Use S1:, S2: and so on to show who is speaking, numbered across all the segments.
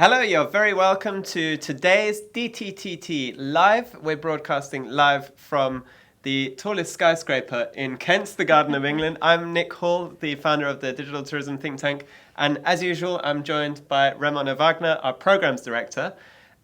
S1: Hello, you're very welcome to today's DTTT Live. We're broadcasting live from the tallest skyscraper in Kent, the Garden of England. I'm Nick Hall, the founder of the Digital Tourism Think Tank. And as usual, I'm joined by Ramona Wagner, our programs director.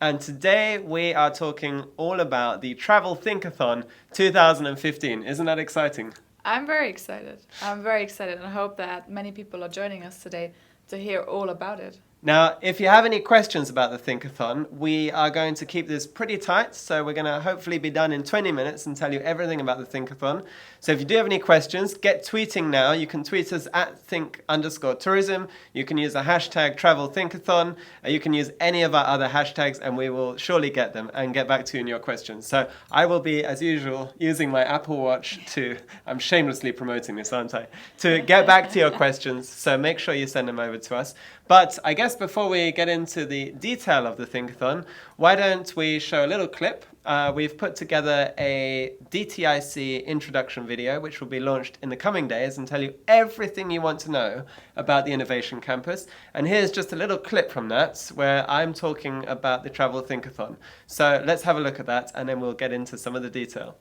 S1: And today we are talking all about the Travel Thinkathon 2015. Isn't that exciting?
S2: I'm very excited. And I hope that many people are joining us today to hear all about it.
S1: Now, if you have any questions about the Thinkathon, we are going to keep this pretty tight. So we're going to hopefully be done in 20 minutes and tell you everything about the Thinkathon. So if you do have any questions, get tweeting now. You can tweet us at think_tourism. You can use the hashtag Travel Thinkathon. You can use any of our other hashtags and we will surely get them and get back to you in your questions. So I will be, as usual, using my Apple Watch I'm shamelessly promoting this, aren't I? To get back to your questions. So make sure you send them over to us. But I guess before we get into the detail of the Thinkathon, why don't we show a little clip? We've put together a DTIC introduction video, which will be launched in the coming days and tell you everything you want to know about the Innovation Campus. And here's just a little clip from that, where I'm talking about the Travel Thinkathon. So let's have a look at that, and then we'll get into some of the detail.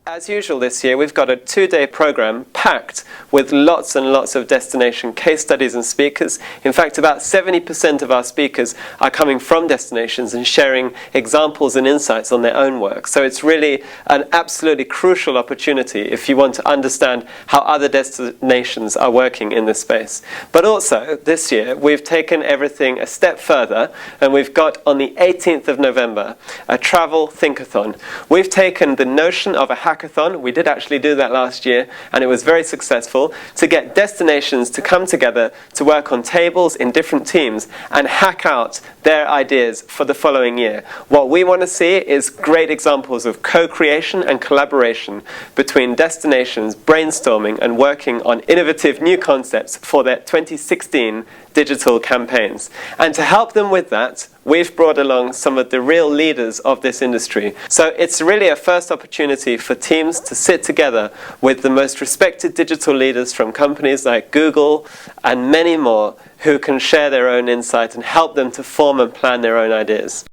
S1: As usual this year, we've got a 2-day program packed with lots and lots of destination case studies and speakers. In fact, about 70% of our speakers are coming from destinations and sharing examples and insights on their own work. So it's really an absolutely crucial opportunity if you want to understand how other destinations are working in this space. But also, this year, we've taken everything a step further, and we've got on the 18th of November, a Travel Thinkathon. We've taken the notion of a hackathon. We did actually do that last year, and it was very successful, to get destinations to come together to work on tables in different teams and hack out their ideas for the following year. What we want to see is great examples of co-creation and collaboration between destinations, brainstorming and working on innovative new concepts for their 2016 digital campaigns. And to help them with that, we've brought along some of the real leaders of this industry. So it's really a first opportunity for teams to sit together with the most respected digital leaders from companies like Google and many more, who can share their own insight and help them to form and plan their own ideas.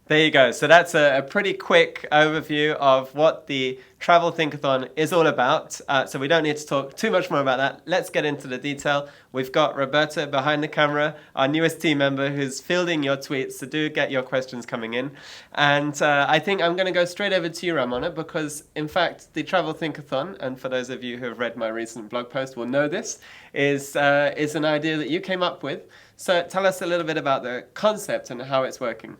S1: There you go. So that's a pretty quick overview of what the Travel Thinkathon is all about. So we don't need to talk too much more about that. Let's get into the detail. We've got Roberta behind the camera, our newest team member, who's fielding your tweets. So do get your questions coming in. And I think I'm going to go straight over to you, Ramona, because in fact, the Travel Thinkathon, and for those of you who have read my recent blog post will know this, is an idea that you came up with. So tell us a little bit about the concept and how it's working.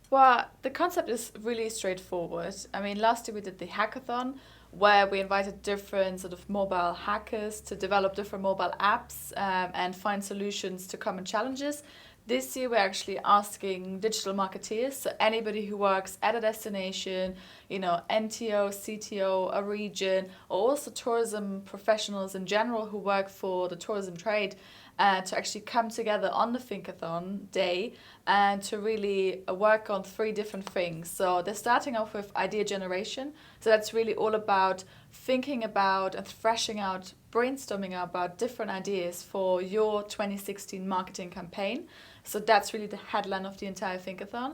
S2: Well, the concept is really straightforward. I mean, last year we did the hackathon, where we invited different sort of mobile hackers to develop different mobile apps and find solutions to common challenges. This year we're actually asking digital marketeers, so anybody who works at a destination, NTO, CTO, a region, or also tourism professionals in general who work for the tourism trade, to actually come together on the Thinkathon day and to really work on 3 different things. So they're starting off with idea generation. So that's really all about thinking about and thrashing out, brainstorming about different ideas for your 2016 marketing campaign. So that's really the headline of the entire Thinkathon.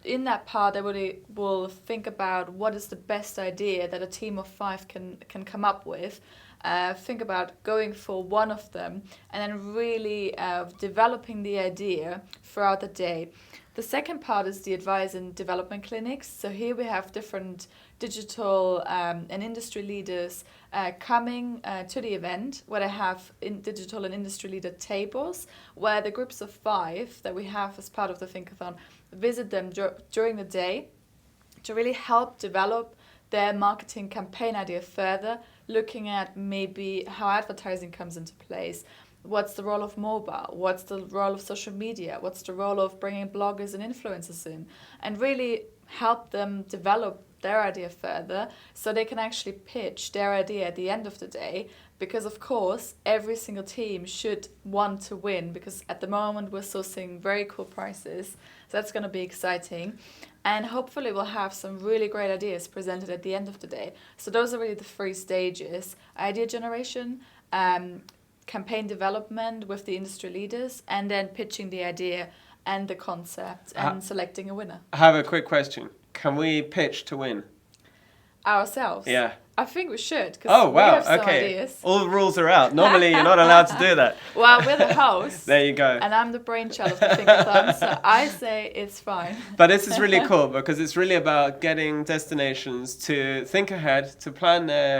S2: In that part, they really will think about what is the best idea that a team of 5 can come up with. Think about going for one of them and then really developing the idea throughout the day. The second part is the advice and development clinics. So here we have different digital and industry leaders coming to the event, where they have digital and industry leader tables, where the groups of 5 that we have as part of the Thinkathon visit them during the day to really help develop their marketing campaign idea further, looking at maybe how advertising comes into place. What's the role of mobile? What's the role of social media? What's the role of bringing bloggers and influencers in? And really help them develop their idea further so they can actually pitch their idea at the end of the day. Because of course, every single team should want to win, because at the moment we're sourcing very cool prizes. So that's going to be exciting. And hopefully we'll have some really great ideas presented at the end of the day. So those are really the 3 stages: idea generation, campaign development with the industry leaders, and then pitching the idea and the concept and selecting a winner.
S1: I have a quick question. Can we pitch to win?
S2: Ourselves?
S1: Yeah.
S2: I think we should.
S1: Oh, wow.
S2: We have some
S1: Okay.
S2: ideas.
S1: All the rules are out. Normally, you're not allowed to do that.
S2: Well, we're the hosts.
S1: There you go.
S2: And I'm the brainchild of the Thinkathon, so I say it's fine.
S1: But this is really cool because it's really about getting destinations to think ahead, to plan their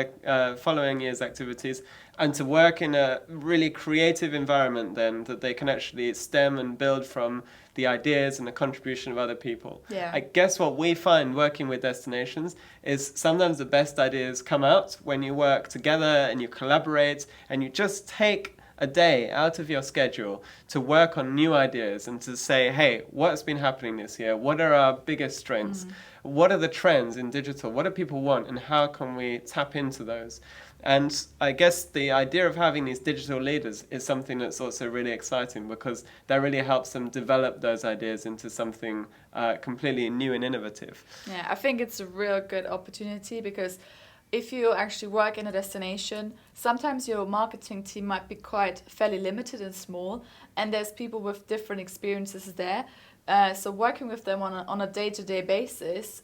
S1: following year's activities, and to work in a really creative environment then that they can actually stem and build from the ideas and the contribution of other people.
S2: Yeah.
S1: I guess what we find working with destinations is sometimes the best ideas come out when you work together and you collaborate and you just take a day out of your schedule to work on new ideas and to say, hey, what's been happening this year? What are our biggest strengths? What are the trends in digital? What do people want? And how can we tap into those? And I guess the idea of having these digital leaders is something that's also really exciting because that really helps them develop those ideas into something completely new and innovative.
S2: Yeah, I think it's a real good opportunity because if you actually work in a destination, sometimes your marketing team might be quite fairly limited and small, and there's people with different experiences there. So working with them on a day-to-day basis,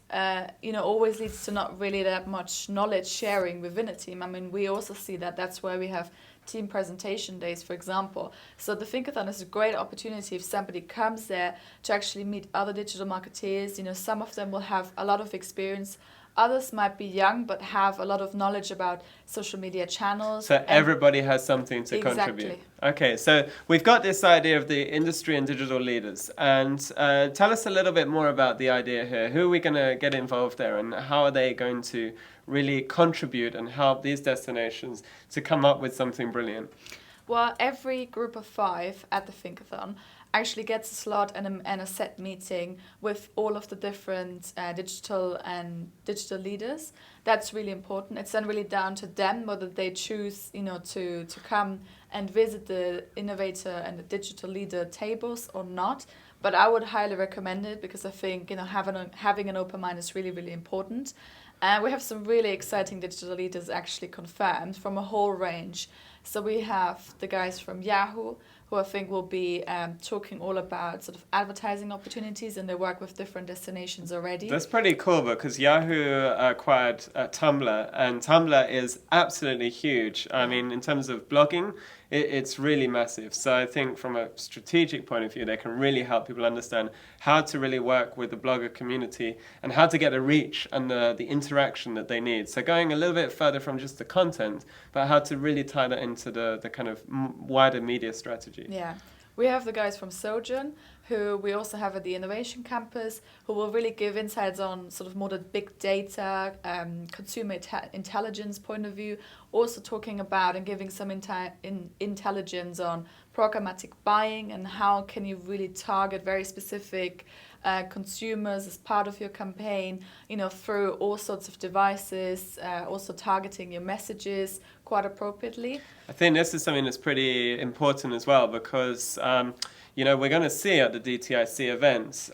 S2: always leads to not really that much knowledge sharing within a team. I mean, we also see that that's where we have team presentation days, for example. So the Thinkathon is a great opportunity if somebody comes there to actually meet other digital marketeers. Some of them will have a lot of experience. Others might be young but have a lot of knowledge about social media channels.
S1: So everybody has something to contribute. Okay, so we've got this idea of the industry and digital leaders. And tell us a little bit more about the idea here. Who are we going to get involved there and how are they going to really contribute and help these destinations to come up with something brilliant?
S2: Well, every group of 5 at the Thinkathon actually gets a slot and a set meeting with all of the different digital leaders. That's really important. It's then really down to them whether they choose, to come and visit the innovator and the digital leader tables or not. But I would highly recommend it because I think, having an open mind is really, really important. And we have some really exciting digital leaders actually confirmed from a whole range. So we have the guys from Yahoo, who I think will be talking all about sort of advertising opportunities, and they work with different destinations already.
S1: That's pretty cool because Yahoo acquired Tumblr, and Tumblr is absolutely huge. I mean, in terms of blogging, it's really massive. So I think from a strategic point of view, they can really help people understand how to really work with the blogger community and how to get the reach and the interaction that they need. So going a little bit further from just the content, but how to really tie that into the kind of wider media strategy.
S2: Yeah. We have the guys from Sojourn, who we also have at the Innovation Campus, who will really give insights on sort of more the big data, consumer intelligence point of view, also talking about and giving some intelligence on programmatic buying and how can you really target very specific consumers as part of your campaign, through all sorts of devices, also targeting your messages quite appropriately.
S1: I think this is something that's pretty important as well because we're going to see at the DTIC event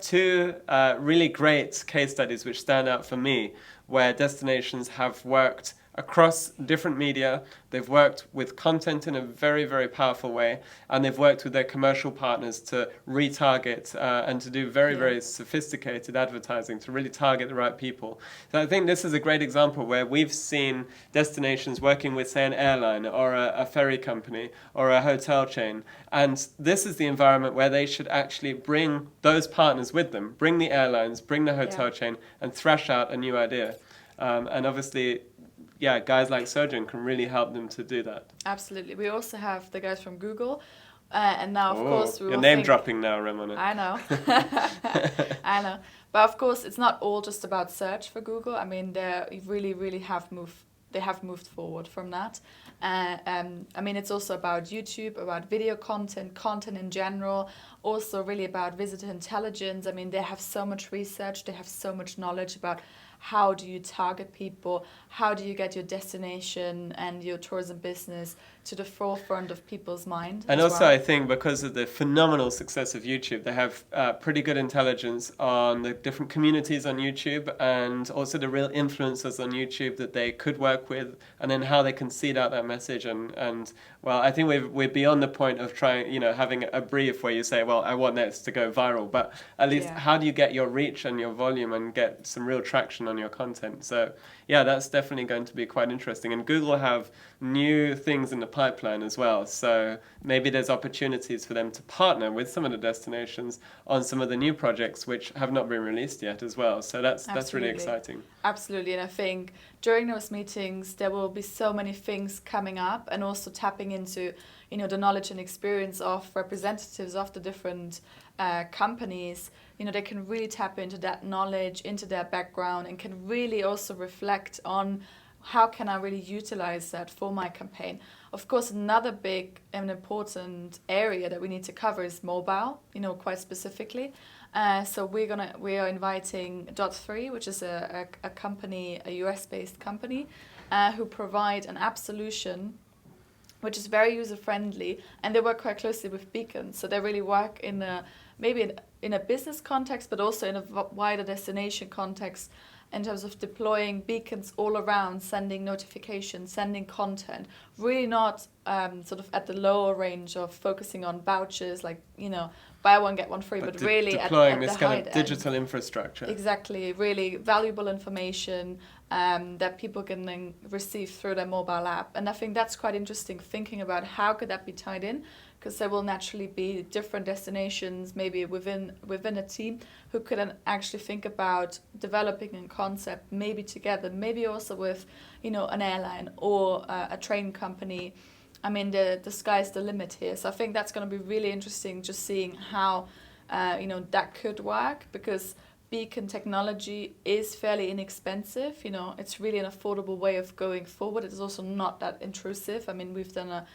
S1: 2 really great case studies which stand out for me where destinations have worked across different media. They've worked with content in a very, very powerful way, and they've worked with their commercial partners to retarget and to do very, very sophisticated advertising to really target the right people. So I think this is a great example where we've seen destinations working with, say, an airline or a ferry company or a hotel chain, and this is the environment where they should actually bring those partners with them, bring the airlines, bring the hotel chain, and thrash out a new idea. And obviously, guys like Sojourn can really help them to do that.
S2: Absolutely. We also have the guys from Google. And now, of course, we will
S1: You're name dropping now, Ramona.
S2: I know. I know. But of course, it's not all just about search for Google. I mean, they really have moved forward from that. I mean, it's also about YouTube, about video content in general, also really about visitor intelligence. I mean, they have so much research, they have so much knowledge about how do you target people, how do you get your destination and your tourism business to the forefront of people's mind.
S1: And
S2: as
S1: also,
S2: well.
S1: I think because of the phenomenal success of YouTube, they have pretty good intelligence on the different communities on YouTube, and also the real influencers on YouTube that they could work with, and then how they can seed out that message. And well, I think we're beyond the point of trying, having a brief where you say, well, I want this to go viral, but at least how do you get your reach and your volume and get some real traction on your content? So yeah, that's definitely going to be quite interesting. And Google have new things in the pipeline as well. So maybe there's opportunities for them to partner with some of the destinations on some of the new projects which have not been released yet as well. So that's really exciting.
S2: Absolutely. And I think during those meetings, there will be so many things coming up, and also tapping into, the knowledge and experience of representatives of the different companies. They can really tap into that knowledge, into their background, and can really also reflect on how can I really utilize that for my campaign. Of course, another big and important area that we need to cover is mobile, quite specifically. So we are inviting Dot3, which is a company, a US-based company, who provide an app solution which is very user-friendly, and they work quite closely with Beacon. So they really work in a business context, but also in a wider destination context, in terms of deploying beacons all around, sending notifications, sending content, really not sort of at the lower range of focusing on vouchers, like, buy one, get one free, but really
S1: deploying
S2: at
S1: this
S2: the
S1: kind of
S2: high
S1: digital
S2: end.
S1: infrastructure.
S2: Exactly, really valuable information that people can then receive through their mobile app. And I think that's quite interesting, thinking about how could that be tied in, because there will naturally be different destinations, maybe within a team, who could then actually think about developing a concept, maybe together, maybe also with, an airline or a train company. I mean, the sky's the limit here. So I think that's going to be really interesting, just seeing how, that could work, because beacon technology is fairly inexpensive. It's really an affordable way of going forward. It is also not that intrusive. I mean, we've done a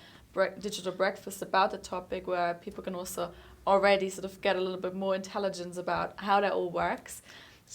S2: digital breakfast about the topic, where people can also already sort of get a little bit more intelligence about how that all works.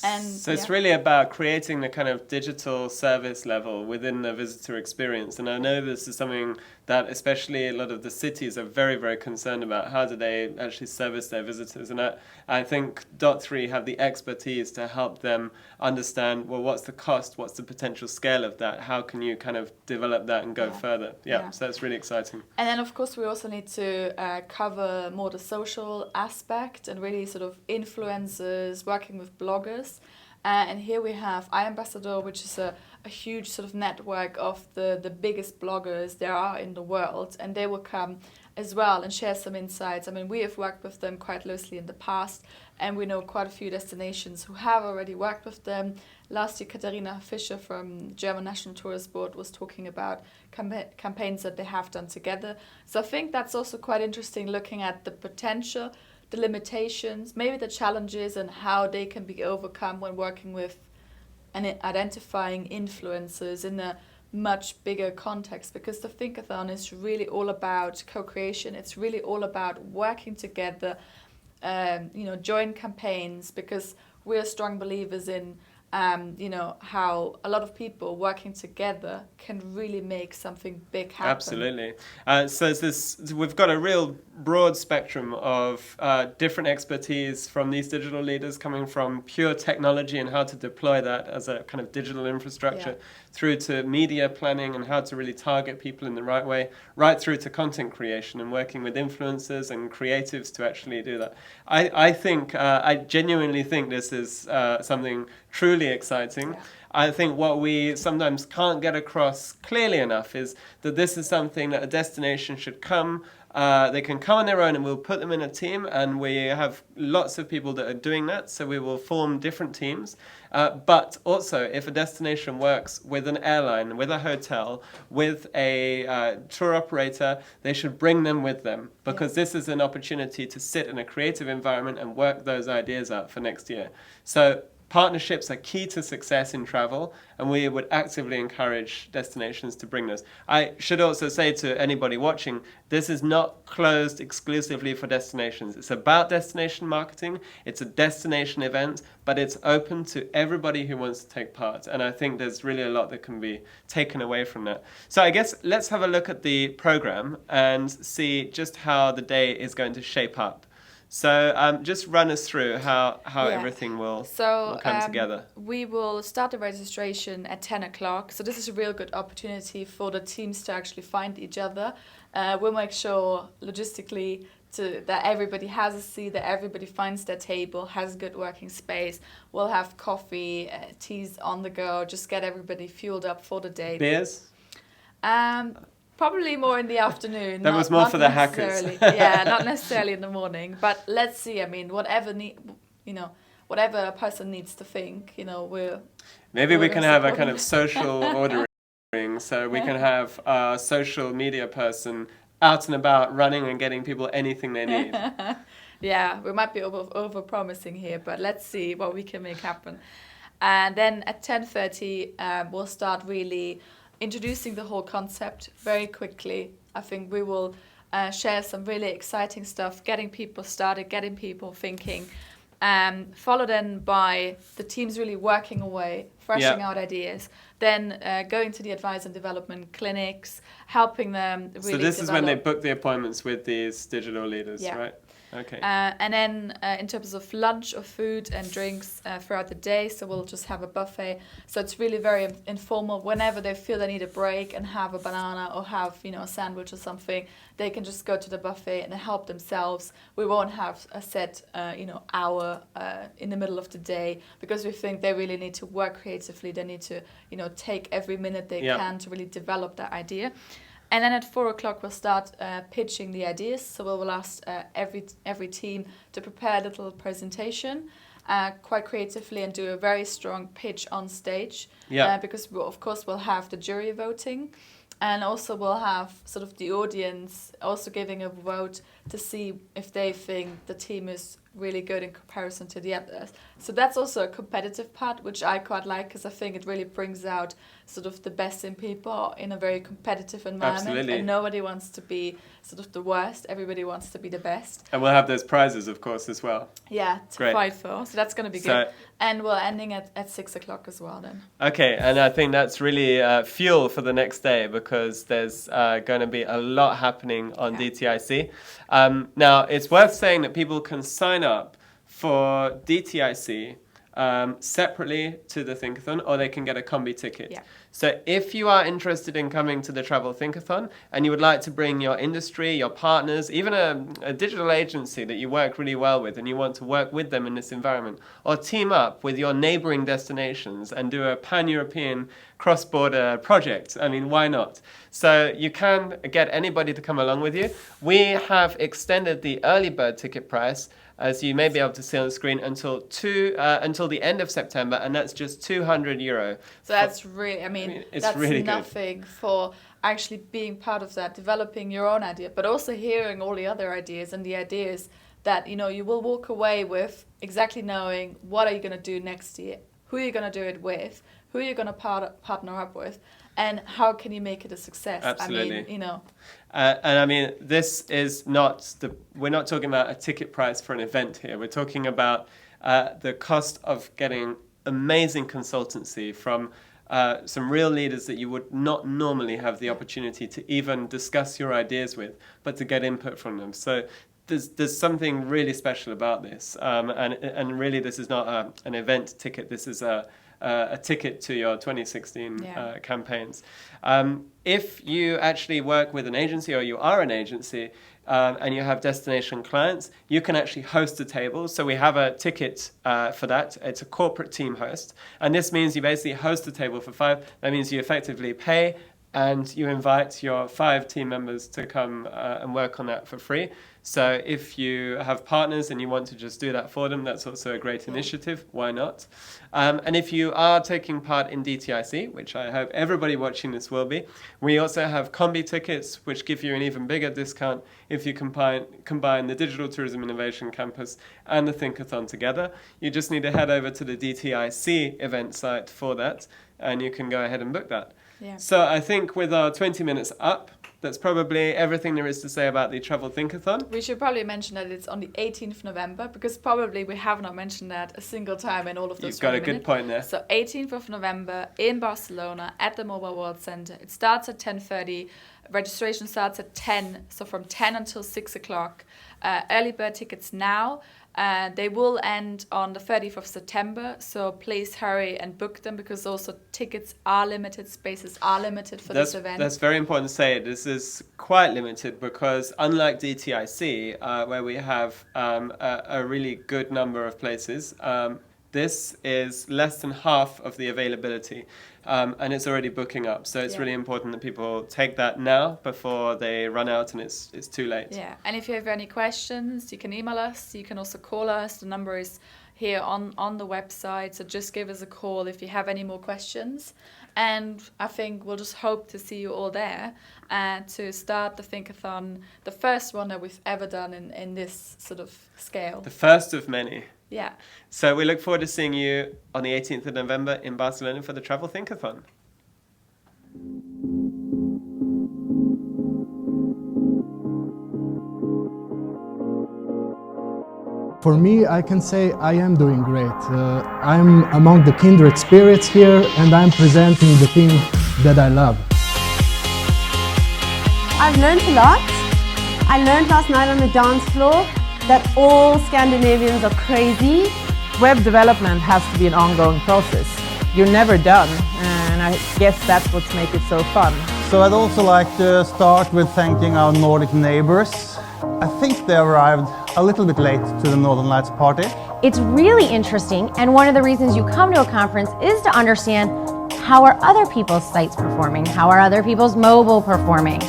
S2: And
S1: so it's really about creating the kind of digital service level within the visitor experience. And I know this is something that especially a lot of the cities are very, very concerned about. How do they actually service their visitors? And I think Dot3 have the expertise to help them understand, well, what's the cost? What's the potential scale of that? How can you kind of develop that and go further? So that's really exciting.
S2: And then, of course, we also need to cover more the social aspect, and really sort of influencers, working with bloggers. And here we have iAmbassador, which is a huge sort of network of the biggest bloggers there are in the world, and they will come as well and share some insights. I mean, we have worked with them quite closely in the past, and we know quite a few destinations who have already worked with them. Last year, Katharina Fischer from German National Tourist Board was talking about campaigns that they have done together. So I think that's also quite interesting, looking at the potential, the limitations, maybe the challenges, and how they can be overcome when working with and identifying influencers in a much bigger context, because the Thinkathon is really all about co-creation. It's really all about working together, joint campaigns, because we're strong believers in how a lot of people working together can really make something big happen.
S1: Absolutely. So we've got a real broad spectrum of different expertise from these digital leaders, coming from pure technology and how to deploy that as a kind of digital infrastructure, through to media planning and how to really target people in the right way, right through to content creation and working with influencers and creatives to actually do that. I genuinely think this is something truly exciting. I think what we sometimes can't get across clearly enough is that this is something that a destination should come. They can come on their own, and we'll put them in a team, and we have lots of people that are doing that, so we will form different teams. But also, if a destination works with an airline, with a hotel, with a tour operator, they should bring them with them, because this is an opportunity to sit in a creative environment and work those ideas out for next year. So Partnerships are key to success in travel, and we would actively encourage destinations to bring those. I should also say to anybody watching, this is not closed exclusively for destinations. It's about destination marketing. It's a destination event, but it's open to everybody who wants to take part. And I think there's really a lot that can be taken away from that. So I guess let's have a look at the program and see just how the day is going to shape up. So just run us through how everything will come together.
S2: We will start the registration at 10 o'clock. So this is a real good opportunity for the teams to actually find each other. We'll make sure logistically that everybody has a seat, that everybody finds their table, has a good working space. We'll have coffee, teas on the go, just get everybody fueled up for the day.
S1: Beers?
S2: Probably more in the afternoon.
S1: That was more for the hackers.
S2: Yeah, not necessarily in the morning. But let's see. I mean, whatever a person needs to think,
S1: Maybe we can have a kind of social ordering. So we can have a social media person out and about running and getting people anything they need.
S2: Yeah, we might be over promising here, but let's see what we can make happen. And then at 10:30, we'll start really introducing the whole concept very quickly. I think we will share some really exciting stuff, getting people started, getting people thinking, followed then by the teams really working away, fleshing out ideas, then going to the advice and development clinics, helping them really. So
S1: this is when they book the appointments with these digital leaders, right? Okay.
S2: And then in terms of lunch or food and drinks throughout the day, so we'll just have a buffet. So it's really very informal. Whenever they feel they need a break and have a banana or have a sandwich or something, they can just go to the buffet and help themselves. We won't have a set hour in the middle of the day, because we think they really need to work creatively. They need to take every minute they can to really develop that idea. And then at 4 o'clock, we'll start pitching the ideas. So we'll ask every team to prepare a little presentation quite creatively and do a very strong pitch on stage. Because, of course, we'll have the jury voting. And also we'll have sort of the audience also giving a vote to see if they think the team is really good in comparison to the others. So that's also a competitive part, which I quite like, because I think it really brings out sort of the best in people in a very competitive environment.
S1: Absolutely.
S2: And nobody wants to be sort of the worst. Everybody wants to be the best.
S1: And we'll have those prizes, of course, as well.
S2: Yeah, to fight for. So that's going to be good. And we're ending at 6 o'clock as well then.
S1: Okay, and I think that's really fuel for the next day, because there's going to be a lot happening on DTIC. Now, it's worth saying that people can sign up for DTIC separately to the Thinkathon, or they can get a combi ticket. So if you are interested in coming to the Travel Thinkathon and you would like to bring your industry, your partners, even a digital agency that you work really well with and you want to work with them in this environment, or team up with your neighboring destinations and do a pan-European cross-border project, I mean, why not? So you can get anybody to come along with you. We have extended the early bird ticket price, as you may be able to see on the screen, until the end of September, and that's just €200.
S2: So that's really, I mean
S1: it's
S2: that's
S1: really
S2: nothing good for actually being part of that, developing your own idea, but also hearing all the other ideas and the ideas that you will walk away with, exactly knowing what are you going to do next year, who are you going to do it with, who are you going to partner up with, and how can you make it a success?
S1: Absolutely.
S2: I mean,
S1: and I mean, this is we're not talking about a ticket price for an event here. We're talking about the cost of getting amazing consultancy from some real leaders that you would not normally have the opportunity to even discuss your ideas with, but to get input from them. So there's something really special about this. And really, this is not an event ticket. This is a ticket to your 2016 campaigns. If you actually work with an agency, or you are an agency, and you have destination clients, you can actually host a table. So we have a ticket for that. It's a corporate team host. And this means you basically host a table for 5. That means you effectively pay and you invite your 5 team members to come and work on that for free. So if you have partners and you want to just do that for them, that's also a great initiative. Why not? And if you are taking part in DTIC, which I hope everybody watching this will be, we also have combi tickets, which give you an even bigger discount if you combine the Digital Tourism Innovation Campus and the Thinkathon together. You just need to head over to the DTIC event site for that, and you can go ahead and book that.
S2: Yeah.
S1: So I think with our 20 minutes up, that's probably everything there is to say about the Travel Thinkathon.
S2: We should probably mention that it's on the 18th of November, because probably we have not mentioned that a single time in all of those.
S1: You've got a good point there.
S2: So 18th of November in Barcelona at the Mobile World Center. It starts at 10:30. Registration starts at 10, so from 10 until 6 o'clock. Early bird tickets now. They will end on the 30th of September, so please hurry and book them, because also tickets are limited, spaces are limited for this event.
S1: That's very important to say. This is quite limited because unlike DTIC, where we have a really good number of places, this is less than half of the availability, and it's already booking up. So it's really important that people take that now before they run out and it's too late.
S2: Yeah, and if you have any questions, you can email us. You can also call us. The number is here on the website. So just give us a call if you have any more questions. And I think we'll just hope to see you all there to start the Thinkathon, the first one that we've ever done in this sort of scale.
S1: The first of many.
S2: Yeah.
S1: So we look forward to seeing you on the 18th of November in Barcelona for the Travel Thinkathon.
S3: For me, I can say I am doing great. I'm among the kindred spirits here, and I'm presenting the thing that I love.
S4: I've learned a lot. I learned last night on the dance floor that all Scandinavians are crazy.
S5: Web development has to be an ongoing process. You're never done, and I guess that's what makes it so fun.
S6: So I'd also like to start with thanking our Nordic neighbors. I think they arrived a little bit late to the Northern Lights party.
S7: It's really interesting, and one of the reasons you come to a conference is to understand how are other people's sites performing, how are other people's mobile performing.